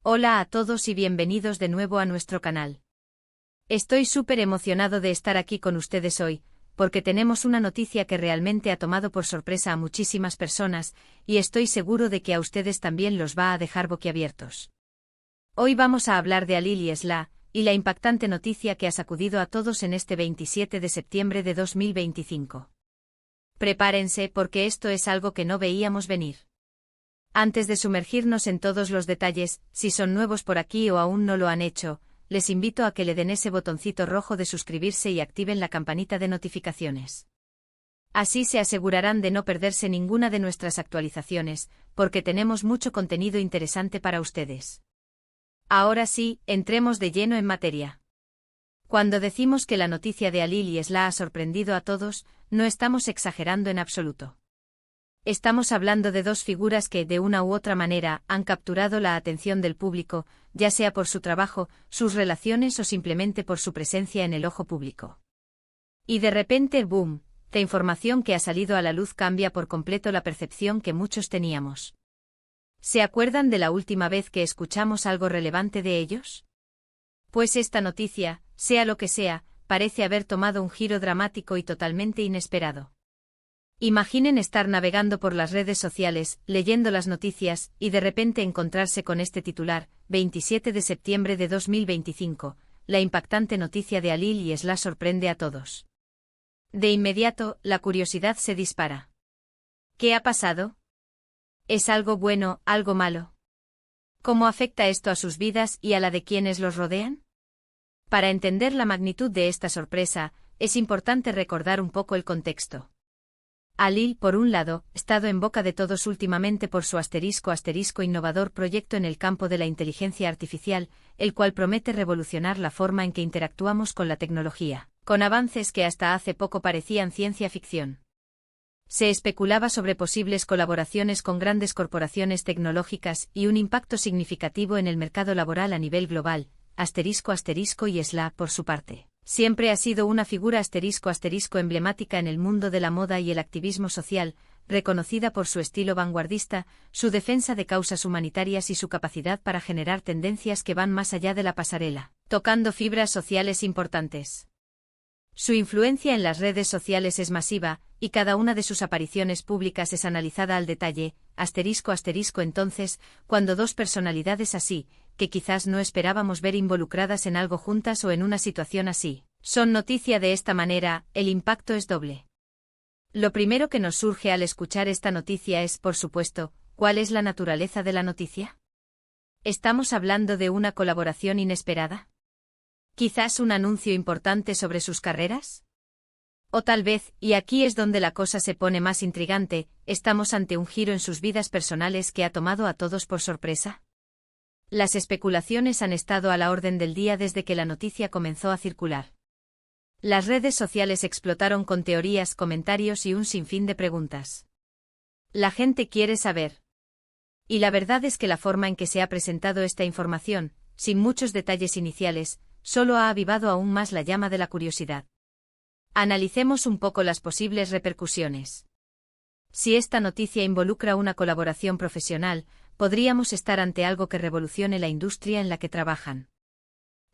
Hola a todos y bienvenidos de nuevo a nuestro canal. Estoy súper emocionado de estar aquí con ustedes hoy, porque tenemos una noticia que realmente ha tomado por sorpresa a muchísimas personas, y estoy seguro de que a ustedes también los va a dejar boquiabiertos. Hoy vamos a hablar de Alil y Esla, y la impactante noticia que ha sacudido a todos en este 27 de septiembre de 2025. Prepárense porque esto es algo que no veíamos venir. Antes de sumergirnos en todos los detalles, si son nuevos por aquí o aún no lo han hecho, les invito a que le den ese botoncito rojo de suscribirse y activen la campanita de notificaciones. Así se asegurarán de no perderse ninguna de nuestras actualizaciones, porque tenemos mucho contenido interesante para ustedes. Ahora sí, entremos de lleno en materia. Cuando decimos que la noticia de Alil y Esla ha sorprendido a todos, no estamos exagerando en absoluto. Estamos hablando de dos figuras que, de una u otra manera, han capturado la atención del público, ya sea por su trabajo, sus relaciones o simplemente por su presencia en el ojo público. Y de repente, ¡boom!, la información que ha salido a la luz cambia por completo la percepción que muchos teníamos. ¿Se acuerdan de la última vez que escuchamos algo relevante de ellos? Pues esta noticia, sea lo que sea, parece haber tomado un giro dramático y totalmente inesperado. Imaginen estar navegando por las redes sociales, leyendo las noticias, y de repente encontrarse con este titular: 27 de septiembre de 2025, la impactante noticia de Alil y Esla sorprende a todos. De inmediato, la curiosidad se dispara. ¿Qué ha pasado? ¿Es algo bueno, algo malo? ¿Cómo afecta esto a sus vidas y a la de quienes los rodean? Para entender la magnitud de esta sorpresa, es importante recordar un poco el contexto. Alil, por un lado, ha estado en boca de todos últimamente por su ** innovador proyecto en el campo de la inteligencia artificial, el cual promete revolucionar la forma en que interactuamos con la tecnología, con avances que hasta hace poco parecían ciencia ficción. Se especulaba sobre posibles colaboraciones con grandes corporaciones tecnológicas y un impacto significativo en el mercado laboral a nivel global, ** y Esla, por su parte. Siempre ha sido una figura ** emblemática en el mundo de la moda y el activismo social, reconocida por su estilo vanguardista, su defensa de causas humanitarias y su capacidad para generar tendencias que van más allá de la pasarela, tocando fibras sociales importantes. Su influencia en las redes sociales es masiva, y cada una de sus apariciones públicas es analizada al detalle, **. Entonces, cuando dos personalidades así, que quizás no esperábamos ver involucradas en algo juntas o en una situación así, son noticia de esta manera, el impacto es doble. Lo primero que nos surge al escuchar esta noticia es, por supuesto, ¿cuál es la naturaleza de la noticia? ¿Estamos hablando de una colaboración inesperada? ¿Quizás un anuncio importante sobre sus carreras? O tal vez, y aquí es donde la cosa se pone más intrigante, estamos ante un giro en sus vidas personales que ha tomado a todos por sorpresa. Las especulaciones han estado a la orden del día desde que la noticia comenzó a circular. Las redes sociales explotaron con teorías, comentarios y un sinfín de preguntas. La gente quiere saber. Y la verdad es que la forma en que se ha presentado esta información, sin muchos detalles iniciales, solo ha avivado aún más la llama de la curiosidad. Analicemos un poco las posibles repercusiones. Si esta noticia involucra una colaboración profesional, podríamos estar ante algo que revolucione la industria en la que trabajan.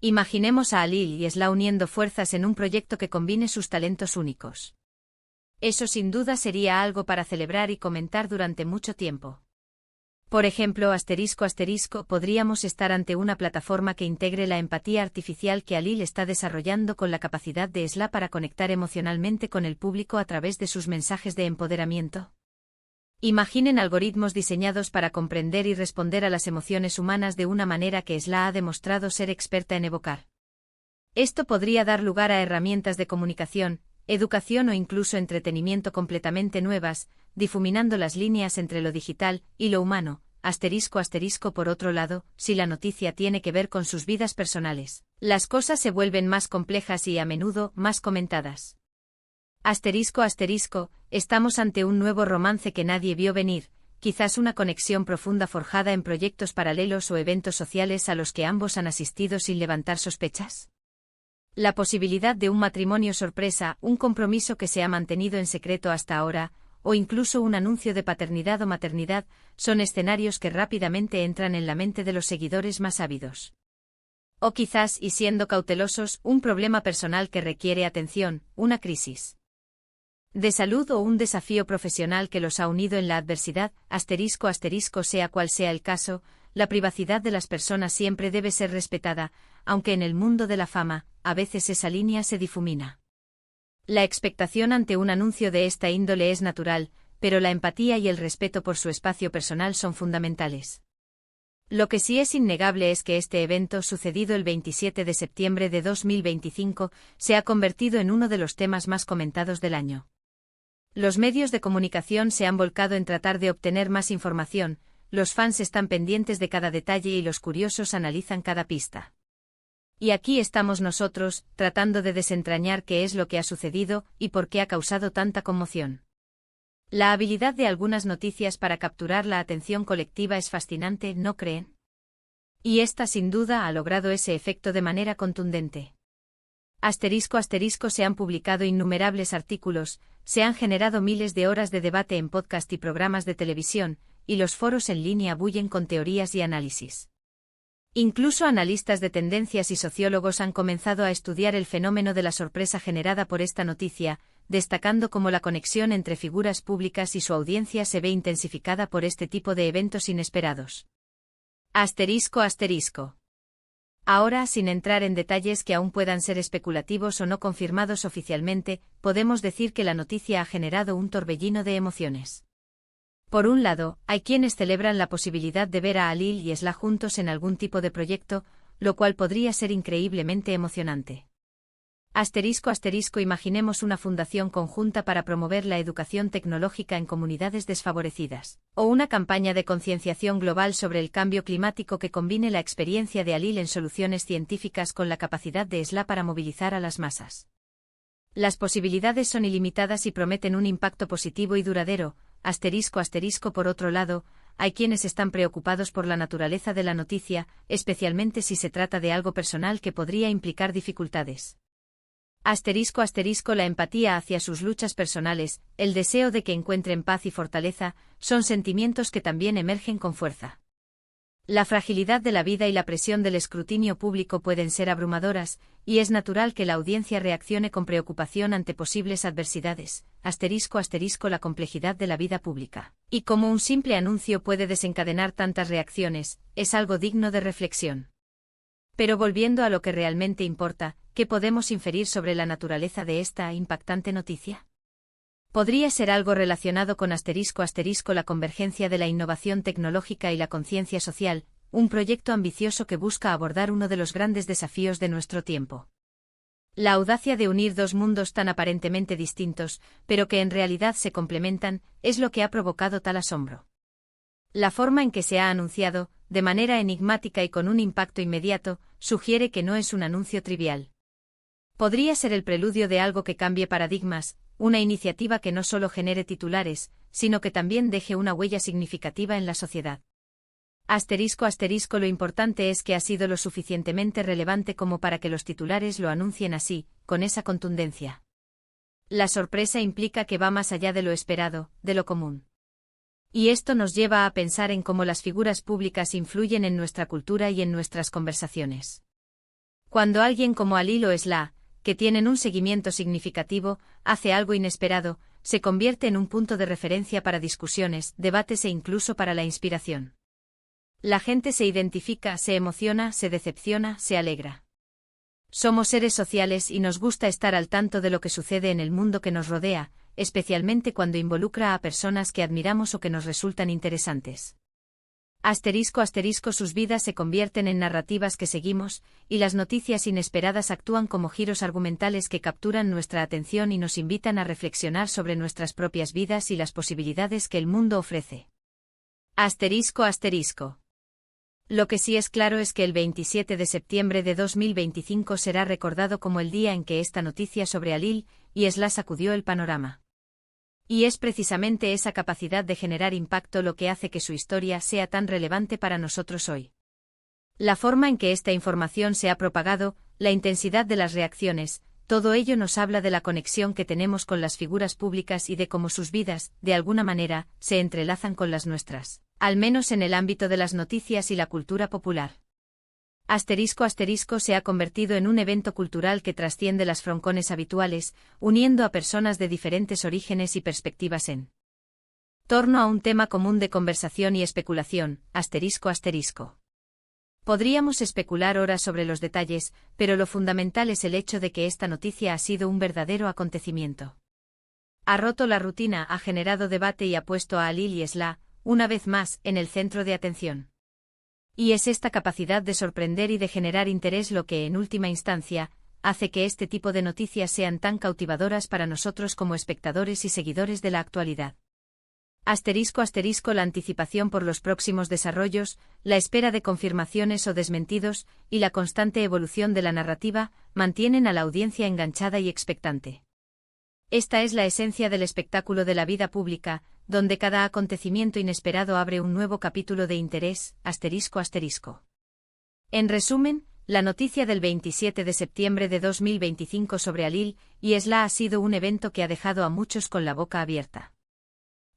Imaginemos a Alil y Esla uniendo fuerzas en un proyecto que combine sus talentos únicos. Eso sin duda sería algo para celebrar y comentar durante mucho tiempo. Por ejemplo, **, podríamos estar ante una plataforma que integre la empatía artificial que Alil está desarrollando con la capacidad de Esla para conectar emocionalmente con el público a través de sus mensajes de empoderamiento. Imaginen algoritmos diseñados para comprender y responder a las emociones humanas de una manera que Esla ha demostrado ser experta en evocar. Esto podría dar lugar a herramientas de comunicación, educación o incluso entretenimiento completamente nuevas, difuminando las líneas entre lo digital y lo humano, **. Por otro lado, si la noticia tiene que ver con sus vidas personales, las cosas se vuelven más complejas y a menudo más comentadas. **, estamos ante un nuevo romance que nadie vio venir, quizás una conexión profunda forjada en proyectos paralelos o eventos sociales a los que ambos han asistido sin levantar sospechas. La posibilidad de un matrimonio sorpresa, un compromiso que se ha mantenido en secreto hasta ahora, o incluso un anuncio de paternidad o maternidad, son escenarios que rápidamente entran en la mente de los seguidores más ávidos. O quizás, y siendo cautelosos, un problema personal que requiere atención, una crisis de salud o un desafío profesional que los ha unido en la adversidad, sea cual sea el caso, la privacidad de las personas siempre debe ser respetada, aunque en el mundo de la fama, a veces esa línea se difumina. La expectación ante un anuncio de esta índole es natural, pero la empatía y el respeto por su espacio personal son fundamentales. Lo que sí es innegable es que este evento, sucedido el 27 de septiembre de 2025, se ha convertido en uno de los temas más comentados del año. Los medios de comunicación se han volcado en tratar de obtener más información, los fans están pendientes de cada detalle y los curiosos analizan cada pista. Y aquí estamos nosotros, tratando de desentrañar qué es lo que ha sucedido y por qué ha causado tanta conmoción. La habilidad de algunas noticias para capturar la atención colectiva es fascinante, ¿no creen? Y esta sin duda ha logrado ese efecto de manera contundente. Se han publicado innumerables artículos, se han generado miles de horas de debate en podcast y programas de televisión, y los foros en línea bullen con teorías y análisis. Incluso analistas de tendencias y sociólogos han comenzado a estudiar el fenómeno de la sorpresa generada por esta noticia, destacando cómo la conexión entre figuras públicas y su audiencia se ve intensificada por este tipo de eventos inesperados. Ahora, sin entrar en detalles que aún puedan ser especulativos o no confirmados oficialmente, podemos decir que la noticia ha generado un torbellino de emociones. Por un lado, hay quienes celebran la posibilidad de ver a Alil y Esla juntos en algún tipo de proyecto, lo cual podría ser increíblemente emocionante. Imaginemos una fundación conjunta para promover la educación tecnológica en comunidades desfavorecidas, o una campaña de concienciación global sobre el cambio climático que combine la experiencia de Alil en soluciones científicas con la capacidad de Esla para movilizar a las masas. Las posibilidades son ilimitadas y prometen un impacto positivo y duradero. Por otro lado, hay quienes están preocupados por la naturaleza de la noticia, especialmente si se trata de algo personal que podría implicar dificultades. La empatía hacia sus luchas personales, el deseo de que encuentren paz y fortaleza, son sentimientos que también emergen con fuerza. La fragilidad de la vida y la presión del escrutinio público pueden ser abrumadoras, y es natural que la audiencia reaccione con preocupación ante posibles adversidades. La complejidad de la vida pública. Y como un simple anuncio puede desencadenar tantas reacciones, es algo digno de reflexión. Pero volviendo a lo que realmente importa, ¿qué podemos inferir sobre la naturaleza de esta impactante noticia? Podría ser algo relacionado con la convergencia de la innovación tecnológica y la conciencia social, un proyecto ambicioso que busca abordar uno de los grandes desafíos de nuestro tiempo. La audacia de unir dos mundos tan aparentemente distintos, pero que en realidad se complementan, es lo que ha provocado tal asombro. La forma en que se ha anunciado, de manera enigmática y con un impacto inmediato, sugiere que no es un anuncio trivial. Podría ser el preludio de algo que cambie paradigmas, una iniciativa que no solo genere titulares, sino que también deje una huella significativa en la sociedad. Lo importante es que ha sido lo suficientemente relevante como para que los titulares lo anuncien así, con esa contundencia. La sorpresa implica que va más allá de lo esperado, de lo común. Y esto nos lleva a pensar en cómo las figuras públicas influyen en nuestra cultura y en nuestras conversaciones. Cuando alguien como Alil o Esla, que tienen un seguimiento significativo, hace algo inesperado, se convierte en un punto de referencia para discusiones, debates e incluso para la inspiración. La gente se identifica, se emociona, se decepciona, se alegra. Somos seres sociales y nos gusta estar al tanto de lo que sucede en el mundo que nos rodea, especialmente cuando involucra a personas que admiramos o que nos resultan interesantes. Sus vidas se convierten en narrativas que seguimos, y las noticias inesperadas actúan como giros argumentales que capturan nuestra atención y nos invitan a reflexionar sobre nuestras propias vidas y las posibilidades que el mundo ofrece. Lo que sí es claro es que el 27 de septiembre de 2025 será recordado como el día en que esta noticia sobre Alil y Esla sacudió el panorama. Y es precisamente esa capacidad de generar impacto lo que hace que su historia sea tan relevante para nosotros hoy. La forma en que esta información se ha propagado, la intensidad de las reacciones, Todo ello nos habla de la conexión que tenemos con las figuras públicas y de cómo sus vidas, de alguna manera, se entrelazan con las nuestras, al menos en el ámbito de las noticias y la cultura popular. *** se ha convertido en un evento cultural que trasciende las froncones habituales, uniendo a personas de diferentes orígenes y perspectivas en torno a un tema común de conversación y especulación, ***. Podríamos especular horas sobre los detalles, pero lo fundamental es el hecho de que esta noticia ha sido un verdadero acontecimiento. Ha roto la rutina, ha generado debate y ha puesto a Halil y Esla, una vez más, en el centro de atención. Y es esta capacidad de sorprender y de generar interés lo que, en última instancia, hace que este tipo de noticias sean tan cautivadoras para nosotros como espectadores y seguidores de la actualidad. ***, la anticipación por los próximos desarrollos, la espera de confirmaciones o desmentidos, y la constante evolución de la narrativa, mantienen a la audiencia enganchada y expectante. Esta es la esencia del espectáculo de la vida pública, donde cada acontecimiento inesperado abre un nuevo capítulo de interés, ***. En resumen, la noticia del 27 de septiembre de 2025 sobre Halil y Esla ha sido un evento que ha dejado a muchos con la boca abierta.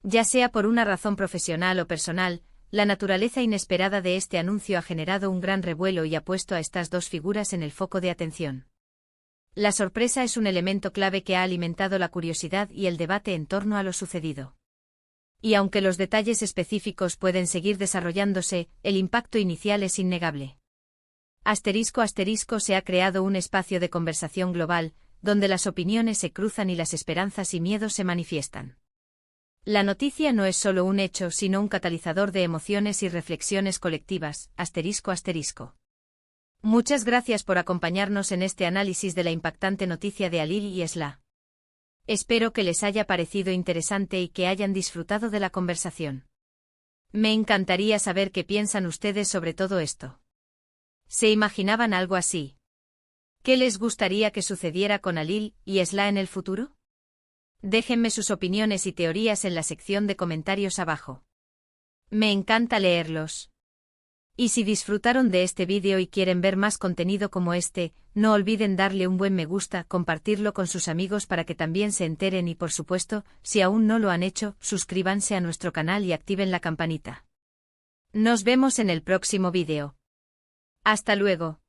Ya sea por una razón profesional o personal, la naturaleza inesperada de este anuncio ha generado un gran revuelo y ha puesto a estas dos figuras en el foco de atención. La sorpresa es un elemento clave que ha alimentado la curiosidad y el debate en torno a lo sucedido. Y aunque los detalles específicos pueden seguir desarrollándose, el impacto inicial es innegable. ***, se ha creado un espacio de conversación global, donde las opiniones se cruzan y las esperanzas y miedos se manifiestan. La noticia no es solo un hecho, sino un catalizador de emociones y reflexiones colectivas, ***. Muchas gracias por acompañarnos en este análisis de la impactante noticia de Halil y Esla. Espero que les haya parecido interesante y que hayan disfrutado de la conversación. Me encantaría saber qué piensan ustedes sobre todo esto. ¿Se imaginaban algo así? ¿Qué les gustaría que sucediera con Halil y Esla en el futuro? Déjenme sus opiniones y teorías en la sección de comentarios abajo. Me encanta leerlos. Y si disfrutaron de este vídeo y quieren ver más contenido como este, no olviden darle un buen me gusta, compartirlo con sus amigos para que también se enteren y por supuesto, si aún no lo han hecho, suscríbanse a nuestro canal y activen la campanita. Nos vemos en el próximo vídeo. Hasta luego.